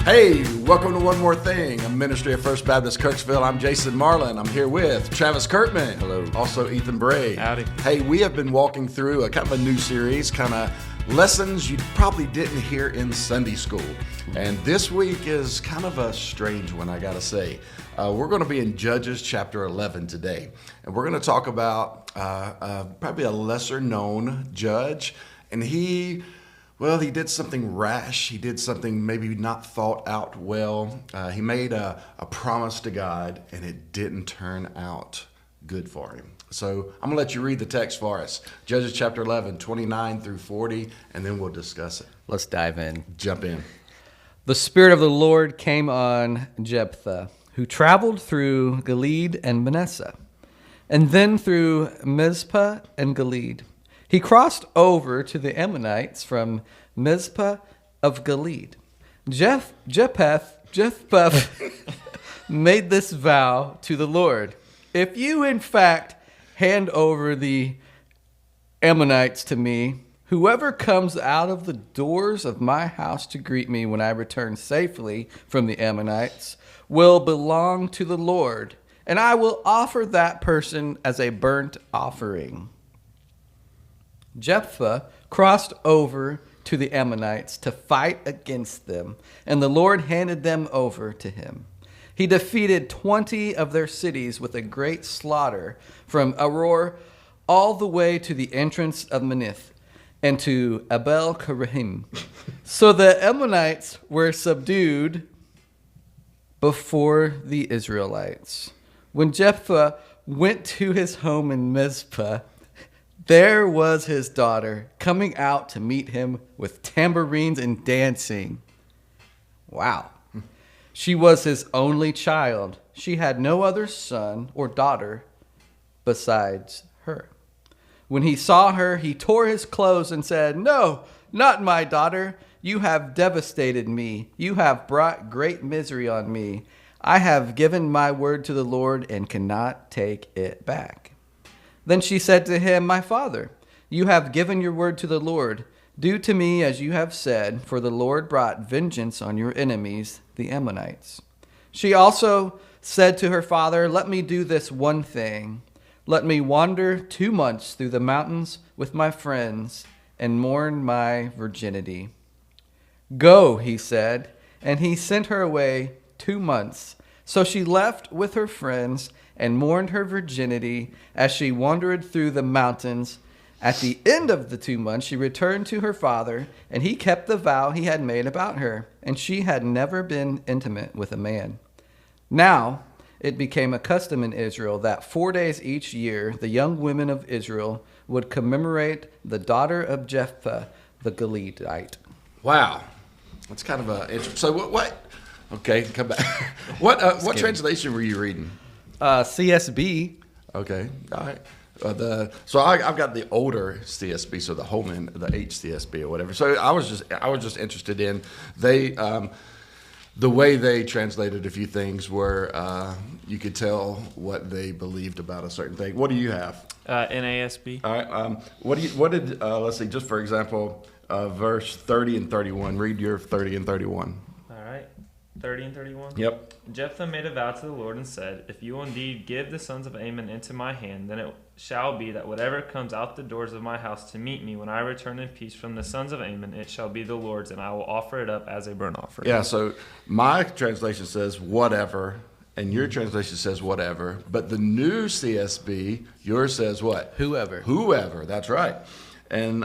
Hey, welcome to One More Thing, a ministry of First Baptist Kirksville. I'm Jason Marlin. I'm here with Travis Kurtman. Hello. Also Ethan Bray. Howdy. Hey, we have been walking through a kind of a new series, kind of lessons you probably didn't hear in Sunday school. And this week is kind of a strange one, I gotta say. We're going to be in Judges chapter 11 today. And we're going to talk about probably a lesser known judge. And he did something rash. He did something maybe not thought out well. He made a promise to God, and it didn't turn out good for him. So I'm going to let you read the text for us. Judges chapter 11, 29 through 40, and then we'll discuss it. Let's dive in. Jump in. The Spirit of the Lord came on Jephthah, who traveled through Gilead and Manasseh, and then through Mizpah and Gilead. He crossed over to the Ammonites from Mizpah of Gilead. Jephthah made this vow to the Lord: if you in fact hand over the Ammonites to me, whoever comes out of the doors of my house to greet me when I return safely from the Ammonites will belong to the Lord, and I will offer that person as a burnt offering. Jephthah crossed over to the Ammonites to fight against them, and the Lord handed them over to him. He defeated 20 of their cities with a great slaughter, from Aroer all the way to the entrance of Manith and to Abel Karahim. So the Ammonites were subdued before the Israelites. When Jephthah went to his home in Mizpah, there was his daughter coming out to meet him with tambourines and dancing. Wow. She was his only child. She had no other son or daughter besides her. When he saw her, he tore his clothes and said, "No, not my daughter. You have devastated me. You have brought great misery on me. I have given my word to the Lord and cannot take it back." Then she said to him, "My father, you have given your word to the Lord. Do to me as you have said, for the Lord brought vengeance on your enemies, the Ammonites." She also said to her father, "Let me do this one thing. Let me wander 2 months through the mountains with my friends and mourn my virginity." "Go," he said, and he sent her away 2 months. So she left with her friends and mourned her virginity as she wandered through the mountains. At the end of the 2 months, she returned to her father, and he kept the vow he had made about her, and she had never been intimate with a man. Now it became a custom in Israel that 4 days each year the young women of Israel would commemorate the daughter of Jephthah the Gileadite. Wow. That's kind of a interesting. So what? Okay, come back. What translation were you reading? CSB. Okay, all right. I've got the older CSB, so the Holman, the HCSB or whatever. So I was just interested in the way they translated a few things where you could tell what they believed about a certain thing. What do you have? NASB. All right. What did let's see, just for example, verse 30 and 31. Read your 30 and 31. All right. 30 and 31? Yep. Jephthah made a vow to the Lord and said, "If you will indeed give the sons of Ammon into my hand, then it shall be that whatever comes out the doors of my house to meet me when I return in peace from the sons of Ammon, it shall be the Lord's, and I will offer it up as a burnt offering." Yeah, so my translation says whatever, and your translation says whatever, but the new CSB, yours says what? Whoever. Whoever, that's right. And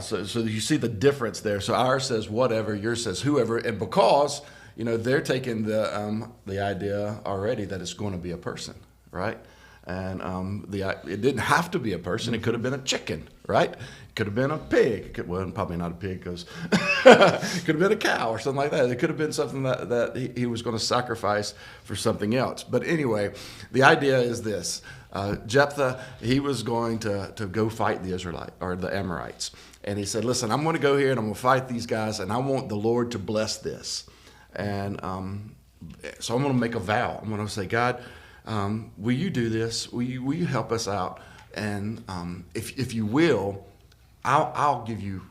so you see the difference there. So ours says whatever, yours says whoever, and because they're taking the idea already that it's going to be a person, right? And it didn't have to be a person. It could have been a chicken, right? It could have been a pig. Probably not a pig, because it could have been a cow or something like that. It could have been something that he was going to sacrifice for something else. But anyway, the idea is this. Jephthah, he was going to go fight the Amorites. And he said, "Listen, I'm going to go here and I'm going to fight these guys, and I want the Lord to bless this." And so I'm going to make a vow. I'm going to say, "God, will you do this? Will you help us out? And if you will, I'll give you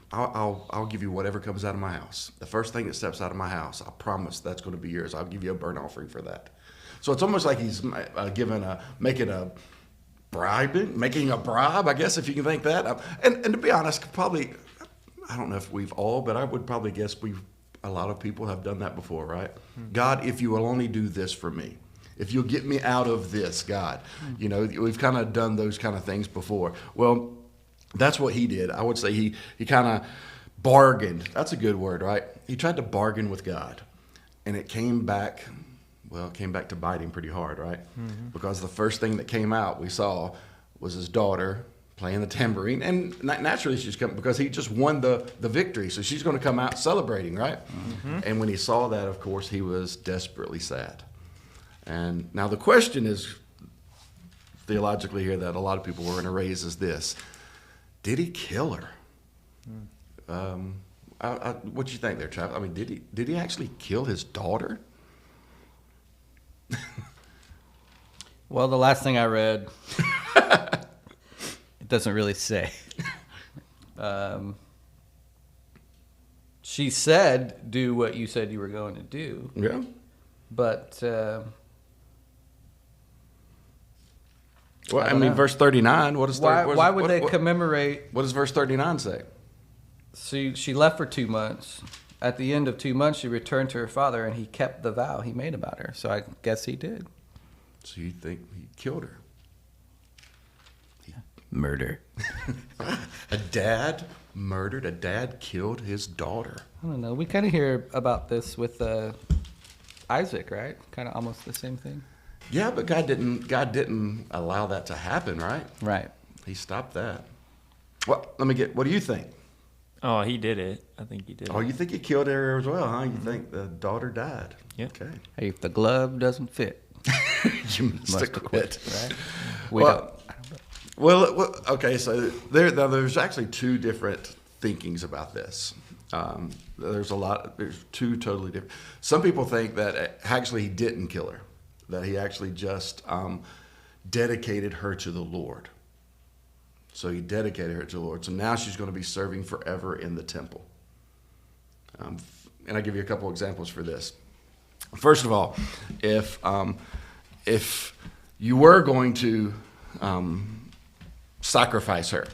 whatever comes out of my house. The first thing that steps out of my house, I promise that's going to be yours. I'll give you a burnt offering for that. So it's almost like he's making a bribe, I guess, if you can think that. And to be honest, probably, I don't know if we've all, but I would probably guess a lot of people have done that before, right? Mm-hmm. God, if you will only do this for me, if you'll get me out of this, God, we've kind of done those kind of things before. Well, that's what he did. I would say he kind of bargained. That's a good word, right? He tried to bargain with God, and it came back to bite him pretty hard, right? Mm-hmm. Because the first thing that came out we saw was his daughter playing the tambourine, and naturally she's coming because he just won the victory, so she's going to come out celebrating, right? Mm-hmm. And when he saw that, of course, he was desperately sad. And now the question is, theologically here, that a lot of people were going to raise is this: did he kill her? What do you think there, Travis? I mean, did he actually kill his daughter? Well, the last thing I read, it doesn't really say. She said, "Do what you said you were going to do." Yeah. But well, I mean, verse 39. Why would they commemorate? What does verse 39 say? She left for 2 months. At the end of 2 months, she returned to her father, and he kept the vow he made about her. So I guess he did. So you think he killed her? Murder. A dad murdered. A dad killed his daughter. I don't know. We kind of hear about this with Isaac, right? Kind of almost the same thing. Yeah, but God didn't allow that to happen, right? Right. He stopped that. Well, what do you think? Oh, he did it. I think he did it. Oh, you think he killed her as well, huh? You think the daughter died? Yeah. Okay. Hey, if the glove doesn't fit, you must have quit. Right? Well, okay, so there's actually two different thinkings about this. There's two totally different. Some people think that actually he didn't kill her, that he actually just dedicated her to the Lord. So he dedicated her to the Lord. So now she's going to be serving forever in the temple. And I'll give you a couple examples for this. First of all, if you were going to sacrifice her,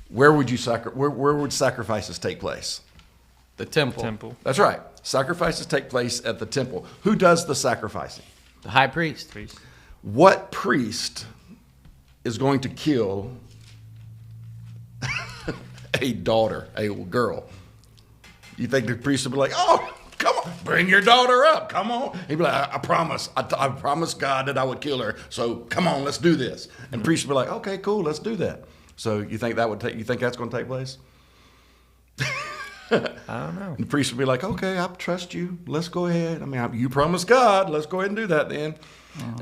where would sacrifices take place? The temple. That's right. Sacrifices take place at the temple. Who does the sacrificing? The high priest. What priest is going to kill a daughter, a girl? You think the priest would be like, "Oh, come on, bring your daughter up. Come on." He'd be like, I promise God that I would kill her. So come on, let's do this. And the priest would be like, "Okay, cool, let's do that." So you think that's going to take place? I don't know. And the priest would be like, "Okay, I trust you. Let's go ahead. I mean, you promised God. Let's go ahead and do that then."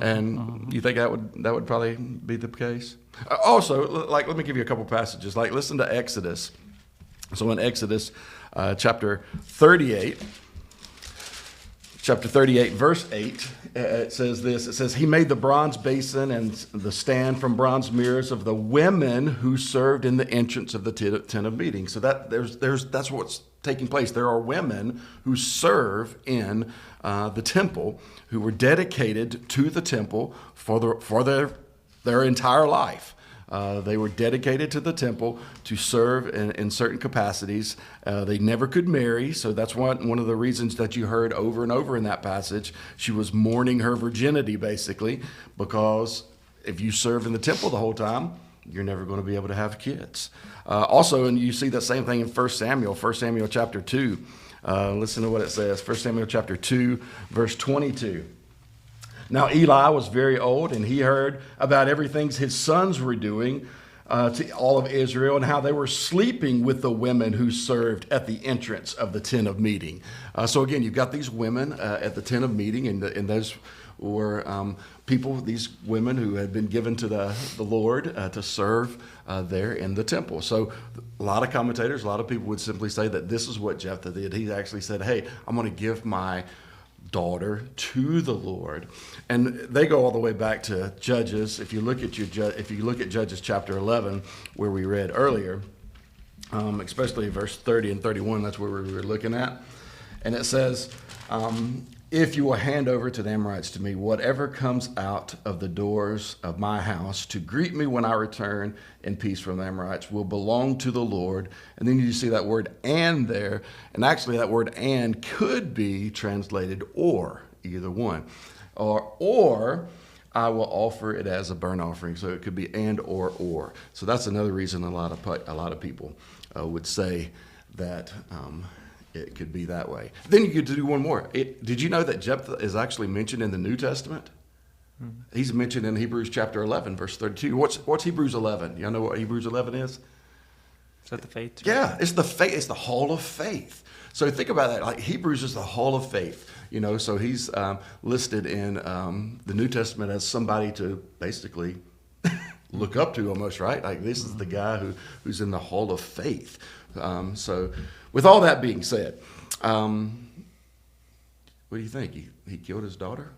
And you think that would probably be the case? Also, let me give you a couple passages. Like, listen to Exodus. So in Exodus chapter 38, verse 8, it says this. It says, "He made the bronze basin and the stand from bronze mirrors of the women who served in the entrance of the tent of meeting." So that's what's taking place. There are women who serve in the temple, who were dedicated to the temple for their entire life. They were dedicated to the temple to serve in certain capacities. They never could marry, so that's one of the reasons that you heard over and over in that passage. She was mourning her virginity, basically, because if you serve in the temple the whole time, you're never going to be able to have kids. Also, and you see that same thing in 1 Samuel chapter 2. Listen to what it says, 1 Samuel chapter 2, verse 22. "Now Eli was very old, and he heard about everything his sons were doing to all of Israel, and how they were sleeping with the women who served at the entrance of the tent of meeting." So again, you've got these women at the tent of meeting, and those were these women who had been given to the Lord to serve there in the temple. So a lot of commentators, a lot of people would simply say that this is what Jephthah did. He actually said, "Hey, I'm going to give my daughter to the Lord. And they go all the way back to Judges. If you look at Judges chapter 11, where we read earlier, especially verse 30 and 31, that's where we were looking at. And it says, if you will hand over to the Amorites to me, whatever comes out of the doors of my house to greet me when I return in peace from the Amorites will belong to the Lord. And then you see that word and there. And actually that word and could be translated or, either one. Or I will offer it as a burnt offering. So it could be and or. So that's another reason a lot of people would say that it could be that way. Then you could do one more. Did you know that Jephthah is actually mentioned in the New Testament? Mm-hmm. He's mentioned in Hebrews chapter 11, verse 32. What's Hebrews 11? Y'all know what Hebrews 11 is? Is that the faith? Yeah, it's the faith. It's the hall of faith. So think about that. Like Hebrews is the hall of faith. So he's listed in the New Testament as somebody to basically look up to almost, right? Like this is the guy who's in the hall of faith. So with all that being said, what do you think? He killed his daughter?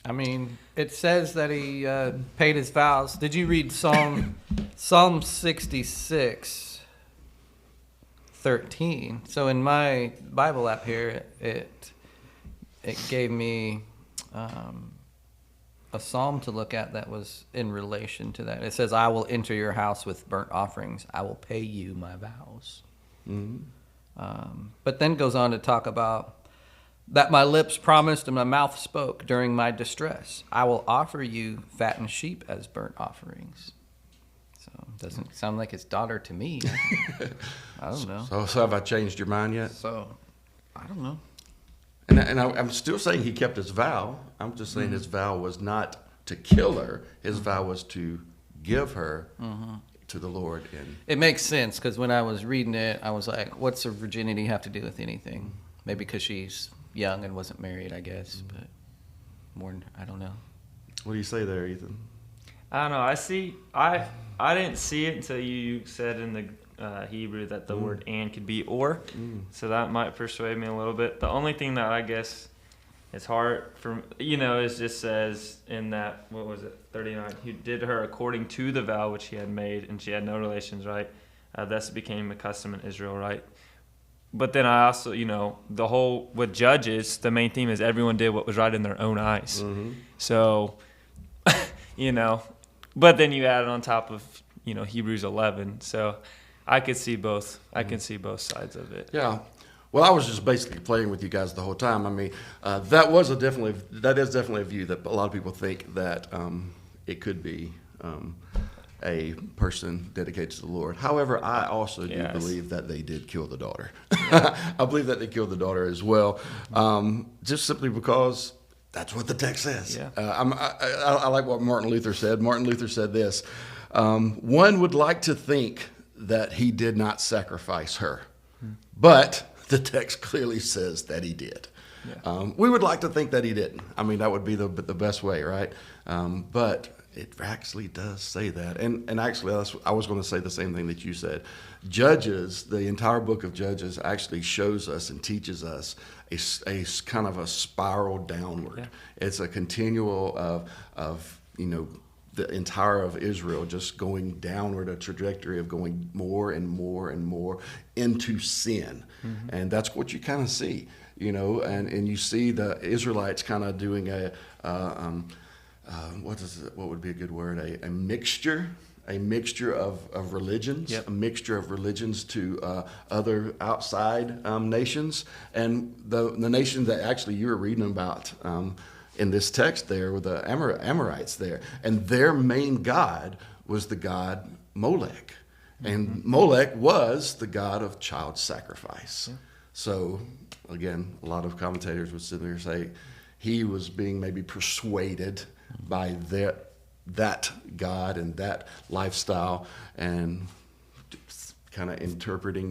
I mean, it says that he paid his vows. Did you read Psalm 66:13? So in my Bible app here, it gave me a psalm to look at that was in relation to that. It says, I will enter your house with burnt offerings. I will pay you my vows. Mm-hmm. But then goes on to talk about that my lips promised and my mouth spoke during my distress. I will offer you fattened sheep as burnt offerings. So it doesn't sound like his daughter to me. I don't know. So have I changed your mind yet? So I don't know. And I'm still saying he kept his vow. I'm just saying his vow was not to kill her. His vow was to give her to the Lord. And it makes sense because when I was reading it, I was like, what's her virginity have to do with anything? Maybe because she's young and wasn't married, I guess. But I don't know. What do you say there, Ethan? I don't know. I didn't see it until you said in the Hebrew that the word and could be or. So that might persuade me a little bit. The only thing that I guess is hard for, is just says in that, 39, he did her according to the vow which he had made, and she had no relations, right? Thus became a custom in Israel, right? But then I also, the whole, with Judges, the main theme is everyone did what was right in their own eyes. Mm-hmm. So, but then you add it on top of, Hebrews 11. So I could see both. I can see both sides of it. Yeah. Well, I was just basically playing with you guys the whole time. I mean, that is definitely a view that a lot of people think that it could be a person dedicated to the Lord. However, I also do believe that they did kill the daughter. I believe that they killed the daughter as well, just simply because that's what the text says. Yeah. I like what Martin Luther said. Martin Luther said this, one would like to think that he did not sacrifice her, but the text clearly says that he did. Yeah. We would like to think that he didn't. I mean, that would be the best way, right? But it actually does say that. And actually, I was going to say the same thing that you said. Judges, the entire book of Judges actually shows us and teaches us a kind of a spiral downward. Yeah. It's a continual of the entire of Israel just going downward, a trajectory of going more and more and more into sin. Mm-hmm. And that's what you kind of see, and you see the Israelites kind of doing what would be a good word? A mixture of religions, yep. A mixture of religions to other outside nations. And the nation that actually you were reading about in this text there were the Amorites there. And their main god was the god Molech. And Molech was the god of child sacrifice. Yeah. So, again, a lot of commentators would sit there and say he was being maybe persuaded by that God and that lifestyle, and kind of interpreting,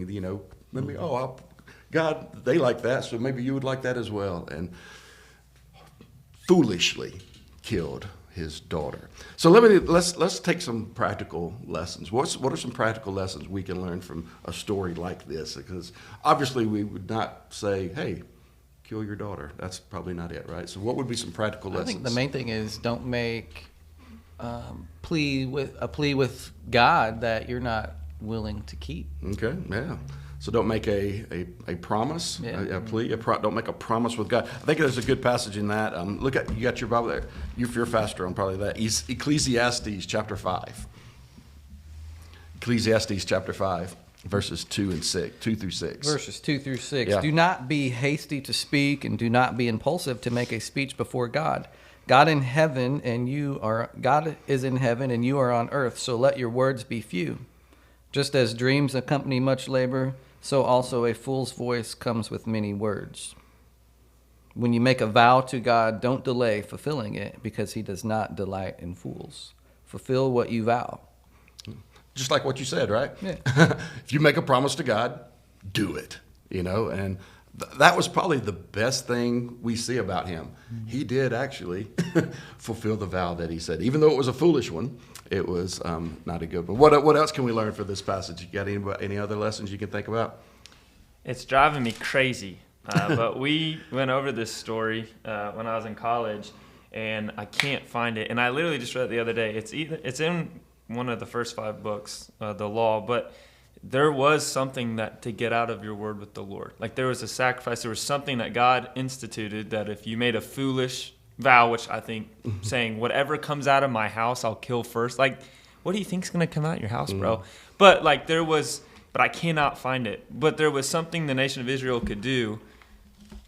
maybe, God, they like that, so maybe you would like that as well, and foolishly killed his daughter. So let's take some practical lessons. What are some practical lessons we can learn from a story like this? Because obviously we would not say, hey, kill your daughter. That's probably not it, right? So what would be some practical lessons? I think the main thing is don't make a plea with God that you're not willing to keep. Okay, yeah. So don't make a promise, a plea. Don't make a promise with God. I think there's a good passage in that. You got your Bible there. If you're faster on probably that. Ecclesiastes chapter 5. Ecclesiastes chapter 5, verses 2 through 6. Verses 2 through 6. Yeah. Do not be hasty to speak, and do not be impulsive to make a speech before God. God is in heaven, and you are on earth. So let your words be few. Just as dreams accompany much labor, so also a fool's voice comes with many words. When you make a vow to God, don't delay fulfilling it, because he does not delight in fools. Fulfill what you vow. Just like what you said, right? Yeah. If you make a promise to God, do it. And that was probably the best thing we see about him. Mm-hmm. He did actually fulfill the vow that he said. Even though it was a foolish one, it was not a good one. What else can we learn from this passage? You got any other lessons you can think about? It's driving me crazy. But we went over this story when I was in college, and I can't find it. And I literally just read it the other day. It's in one of the first 5 books, the law, but there was something that to get out of your word with the Lord. Like there was a sacrifice, there was something that God instituted that if you made a foolish vow, which I think saying whatever comes out of my house, I'll kill first. Like, what do you think's going to come out of your house, bro? But like but I cannot find it. But there was something the nation of Israel could do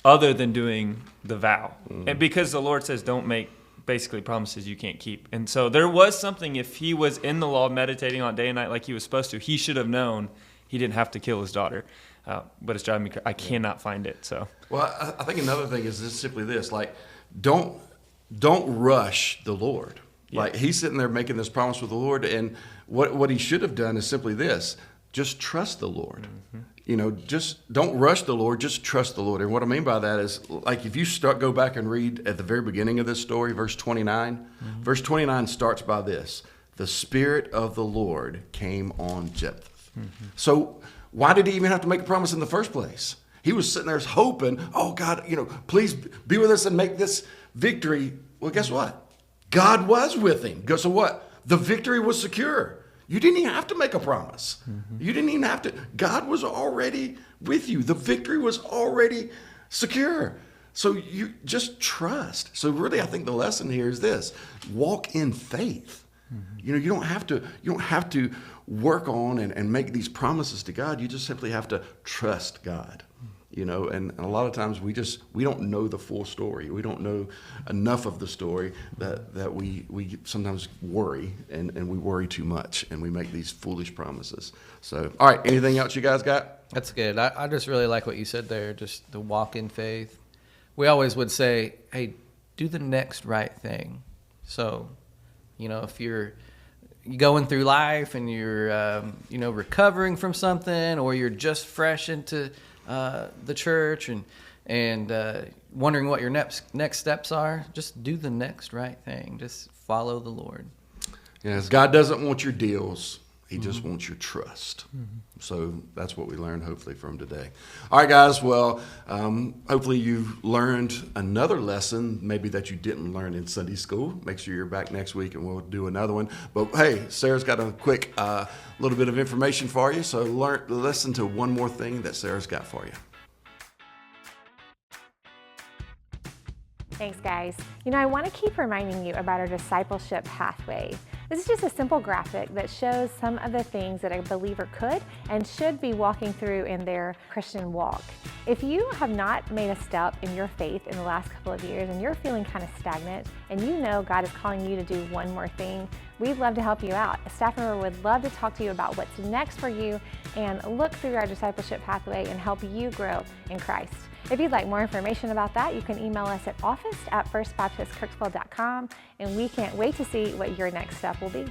other than doing the vow. And because the Lord says don't make basically promises you can't keep. And so there was something, if he was in the law meditating on day and night like he was supposed to, he should have known he didn't have to kill his daughter. But it's driving me crazy. I cannot find it. So, well, I think another thing is just simply this, like, don't rush the Lord. Yeah. Like he's sitting there making this promise with the Lord, and what he should have done is simply this: just trust the Lord. Just don't rush the Lord, just trust the Lord. And what I mean by that is, like, if you go back and read at the very beginning of this story, verse 29, verse 29 starts by this: the Spirit of the Lord came on Jephthah. So why did he even have to make a promise in the first place? He was sitting there hoping, oh God, please be with us and make this victory. Well, guess what? God was with him. So what? The victory was secure. You didn't even have to make a promise. You didn't even have to. God was already with you. The victory was already secure. So you just trust. So really, I think the lesson here is this: walk in faith. You don't have to work on and make these promises to God. You just simply have to trust God. And a lot of times we don't know the full story. We don't know enough of the story that we sometimes worry, and we worry too much, and we make these foolish promises. So, all right, anything else you guys got? That's good. I just really like what you said there, just the walk in faith. We always would say, hey, do the next right thing. So, if you're going through life and you're, recovering from something, or you're just fresh into the church and wondering what your next steps are, just do the next right thing. Just follow the Lord. Yes, God doesn't want your deals. He just wants your trust. So that's what we learned, hopefully, from today. All right, guys. Well, hopefully you've learned another lesson, maybe that you didn't learn in Sunday school. Make sure you're back next week, and we'll do another one. But, hey, Sarah's got a quick little bit of information for you. So listen to one more thing that Sarah's got for you. Thanks, guys. I want to keep reminding you about our discipleship pathway. This is just a simple graphic that shows some of the things that a believer could and should be walking through in their Christian walk. If you have not made a step in your faith in the last couple of years and you're feeling kind of stagnant and God is calling you to do one more thing, we'd love to help you out. A staff member would love to talk to you about what's next for you and look through our discipleship pathway and help you grow in Christ. If you'd like more information about that, you can email us at office@firstbaptistkirksville.com, and we can't wait to see what your next step will be.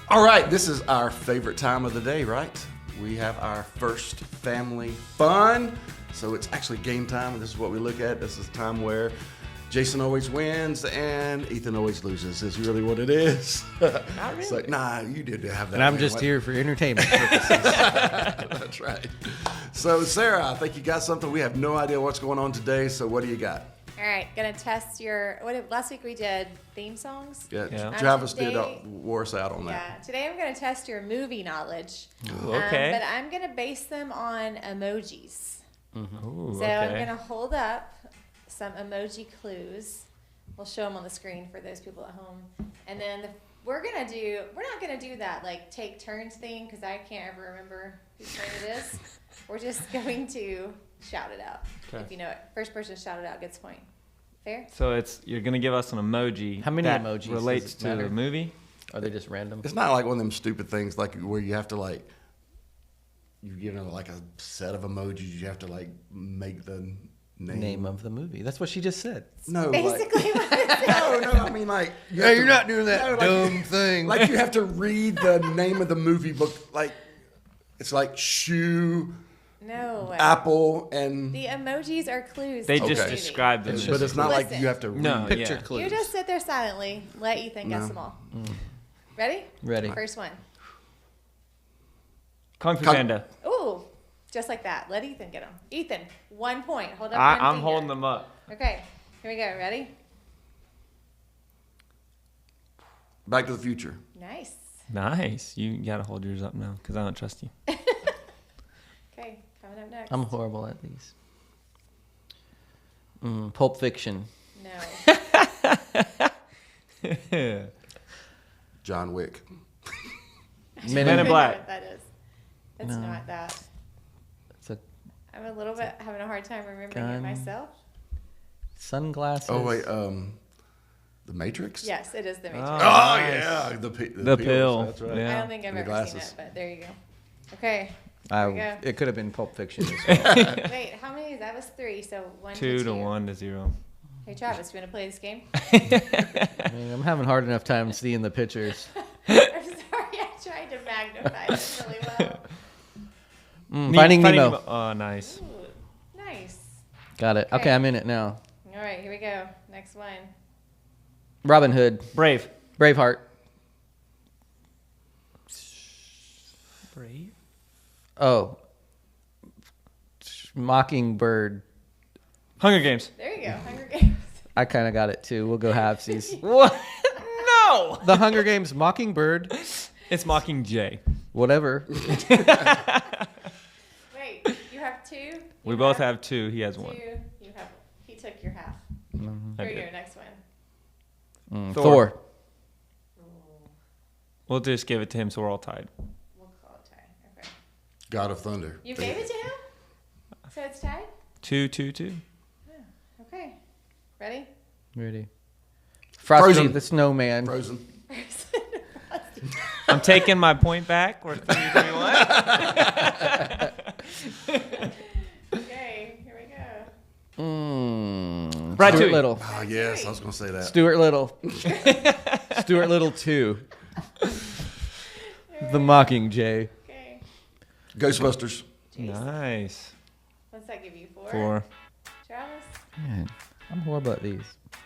All right, this is our favorite time of the day, right? We have our first family fun. So it's actually game time, and this is what we look at. This is a time where Jason always wins and Ethan always loses, is really what it is. Not really. It's like, you did have that. And I'm just here for entertainment purposes. That's right. So, Sarah, I think you got something. We have no idea what's going on today. So, what do you got? All right, gonna test your. Last week we did theme songs. Yeah. Travis did Today- wore us out on that. Yeah. Today I'm gonna test your movie knowledge. Ooh, okay. But I'm gonna base them on emojis. Ooh, So okay. I'm gonna hold up some emoji clues. We'll show them on the screen for those people at home. And then we're not gonna do that like take turns thing because I can't ever remember whose turn it is. We're just going to shout it out. Okay. If you know it, first person to shout it out gets a point. Fair? So you're gonna give us an emoji. How many that emojis does relates it to matter? the movie? Are they just random? It's not like one of them stupid things like where you have to like, like a set of emojis. You have to like make the Name of the movie. That's what she just said. No, Basically what it says. no. I mean, like, You're not doing that dumb thing. Like you have to read the name of the movie book. Like it's like shoe, No. apple, and The emojis are clues. They to the just movie. describe the but movie. it's not like Listen. you have to read. No, Picture yeah. clues. You just sit there silently. Let Ethan guess No. them all. Ready? Ready. First one. Kung Fu Kung- Panda. Ooh, just like that. Let Ethan get them. Ethan, 1 point. Hold up one I'm finger. holding them up. Okay, here we go. Ready? Back to the Future. Nice. Nice. You gotta hold yours up now because I don't trust you. Okay, coming up next. I'm horrible at these. Pulp Fiction. No. John Wick. Men in I know Black. what that is. It's No. not that. It's a I'm a little bit having a hard time remembering gun. it myself. sunglasses. Oh wait, The Matrix. Yes, it is the Matrix. Oh Nice. yeah, The pills, pill. That's right. I Yeah. don't think I've The ever glasses. seen it, but there you go. Okay. Here we go. It could have been Pulp Fiction as well. Wait, how many? That was 3, so 1 to 2 2. to 1 to 0. Hey Travis, you want to play this game? I mean, I'm having hard enough time seeing the pictures. I'm sorry, I tried to magnify it really well. Finding Nemo. Oh, nice. Ooh, nice. Got it. Okay, Okay. I'm in it now. All right, here we go. Next one. Robin Hood. Brave. Braveheart. Brave? Oh. Mockingbird. Hunger Games. There you go. Hunger Games. I kind of got it too. We'll go halvesies. What? No! The Hunger Games Mockingbird. It's Mockingjay. Whatever. Wait, you have 2? We You both have 2. He has 2. 1. You have. He took your half. I Here you did. go. Next one. Thor. Thor. We'll just give it to him so we're all tied. We'll call it tie. Okay. God of Thunder. You gave it to him? So it's tied? 2-2-2. Okay. Ready? Ready. Frosty Frozen. the Snowman. Frozen. I'm taking my point back. We're 3-3-1. Okay, here we go. Ratatouille. Stuart Little. Oh yes, I was gonna say that. Stuart Little. Stuart Little 2. The Mockingjay. Okay. Ghostbusters. Nice. What's that give you? 4? 4. Travis? Man, I'm horrible at these.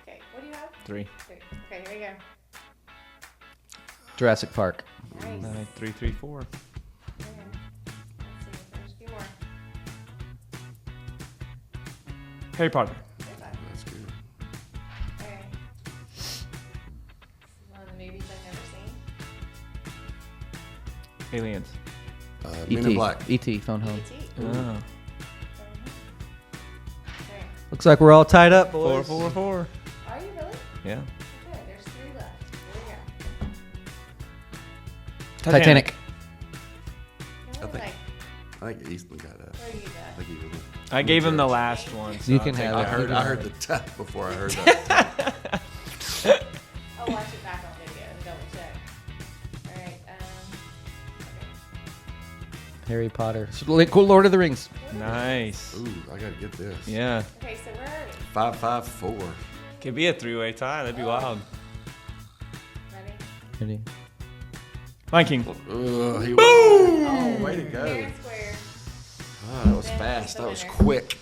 Okay, what do you have? 3. 3. Okay, here we go. Jurassic Park. Nice. 3-3-4. Okay. Let's see, there's a few more. Harry Potter. There's that. That's good. Okay. This is one of the movies I've never seen. Aliens. Men in Black. E.T. Phone Home. E.T. Oh. Okay. Looks like we're all tied up, 4-4-4. Are you really? Yeah. Okay, there's 3 left. Here we go. Titanic. It was like, I think Easton got that. what do you got? I think he did. I gave him the last one. So You I'll can take have I it. heard. I heard the tap before I heard that. I'll watch it back on video and double check. All right. Harry Potter. Cool Lord of the Rings. Nice. Ooh, I gotta get this. Yeah. Okay, so where are we? 5-5-4. Could be a 3-way tie. That'd be wild. Ready? Ready. Lion King. Boom! Oh, way to go. Fair and square. Oh, that was Ben fast. the That was winner. quick.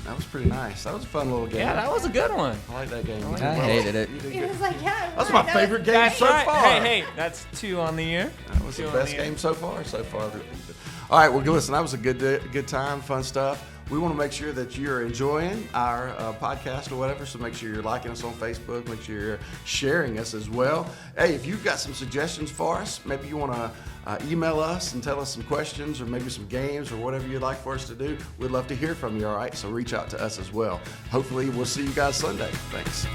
That was pretty nice. That was a fun little game. Yeah, that was a good one. I like that game. You I did well. hated it. You did He good. was like, yeah. That's right. my favorite game That's so right. far. Hey, that's 2 on the year. That was the 2 on best year. game so far. All right, well, listen, that was a good time, fun stuff. We want to make sure that you're enjoying our podcast or whatever, so make sure you're liking us on Facebook, make sure you're sharing us as well. Hey, if you've got some suggestions for us, maybe you want to email us and tell us some questions or maybe some games or whatever you'd like for us to do, we'd love to hear from you, all right? So reach out to us as well. Hopefully we'll see you guys Sunday. Thanks.